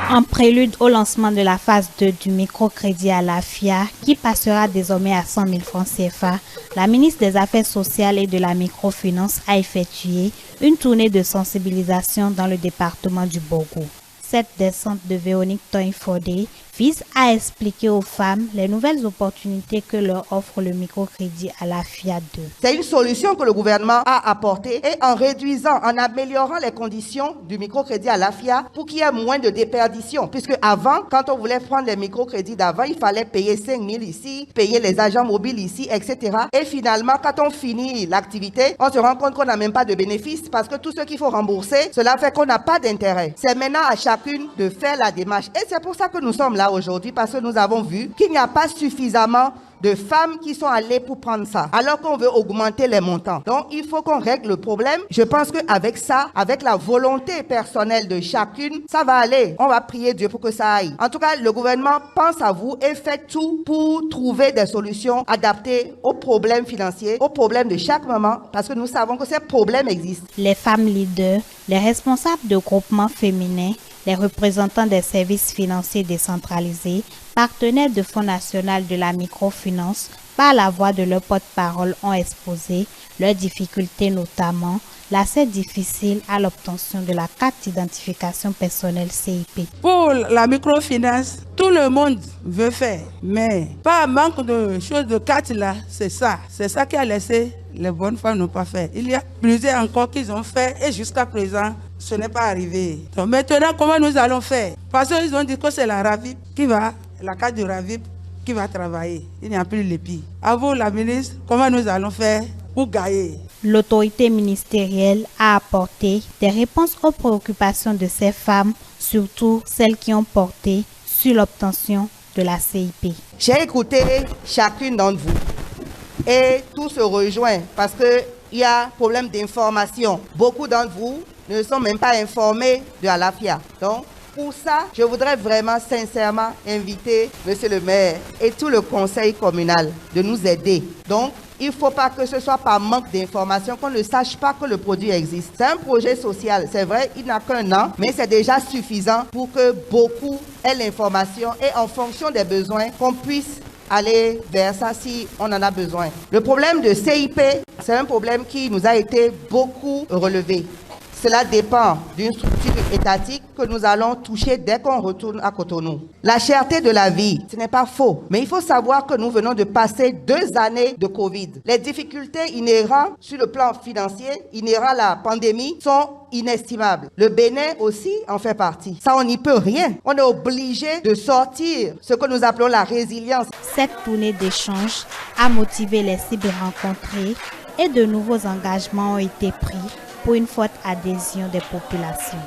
En prélude au lancement de la phase 2 du microcrédit à la FIA, qui passera désormais à 100 000 francs CFA, la ministre des Affaires sociales et de la microfinance a effectué une tournée de sensibilisation dans le département du Bourgout. Cette descente de Véronique Toynfodé vise à expliquer aux femmes les nouvelles opportunités que leur offre le microcrédit à la FIA 2. C'est une solution que le gouvernement a apportée et en réduisant, en améliorant les conditions du microcrédit à la FIA pour qu'il y ait moins de déperdition. Puisque avant, quand on voulait prendre les microcrédits d'avant, il fallait payer 5 000 ici, payer les agents mobiles ici, etc. Et finalement, quand on finit l'activité, on se rend compte qu'on n'a même pas de bénéfice parce que tout ce qu'il faut rembourser, cela fait qu'on n'a pas d'intérêt. C'est maintenant à chacune de faire la démarche. Et c'est pour ça que nous sommes là aujourd'hui, parce que nous avons vu qu'il n'y a pas suffisamment de femmes qui sont allées pour prendre ça, alors qu'on veut augmenter les montants. Donc, il faut qu'on règle le problème. Je pense qu'avec ça, avec la volonté personnelle de chacune, ça va aller. On va prier Dieu pour que ça aille. En tout cas, le gouvernement pense à vous et fait tout pour trouver des solutions adaptées aux problèmes financiers, aux problèmes de chaque maman, parce que nous savons que ces problèmes existent. Les femmes leaders, les responsables de groupements féminins, les représentants des services financiers décentralisés, partenaires de Fonds national de la microfinance, par la voix de leur porte-parole, ont exposé leurs difficultés, notamment l'accès difficile à l'obtention de la carte d'identification personnelle CIP. Pour la microfinance, tout le monde veut faire, mais pas manque de choses de carte là, c'est ça. C'est ça qui a laissé les bonnes femmes ne pas faire. Il y a plusieurs encore qu'ils ont fait et jusqu'à présent, ce n'est pas arrivé. Donc maintenant, comment nous allons faire? Parce qu'ils ont dit que c'est la RAVIP la carte de RAVIP qui va travailler. Il n'y a plus l'EPI. À vous, la ministre, comment nous allons faire pour gagner? L'autorité ministérielle a apporté des réponses aux préoccupations de ces femmes, surtout celles qui ont porté sur l'obtention de la CIP. J'ai écouté chacune d'entre vous et tout se rejoint parce qu'il y a problème d'information. Beaucoup d'entre vous ne sont même pas informés de la FIA. Donc, pour ça, je voudrais vraiment sincèrement inviter Monsieur le maire et tout le conseil communal de nous aider. Donc, il ne faut pas que ce soit par manque d'information qu'on ne sache pas que le produit existe. C'est un projet social, c'est vrai, il n'a qu'un an, mais c'est déjà suffisant pour que beaucoup aient l'information et en fonction des besoins, qu'on puisse aller vers ça si on en a besoin. Le problème de CIP, c'est un problème qui nous a été beaucoup relevé. Cela dépend d'une structure étatique que nous allons toucher dès qu'on retourne à Cotonou. La cherté de la vie, ce n'est pas faux, mais il faut savoir que nous venons de passer 2 années de Covid. Les difficultés inhérentes sur le plan financier, inhérentes à la pandémie, sont inestimables. Le Bénin aussi en fait partie. Ça, on n'y peut rien. On est obligé de sortir ce que nous appelons la résilience. Cette tournée d'échange a motivé les cibles rencontrées et de nouveaux engagements ont été pris pour une forte adhésion des populations.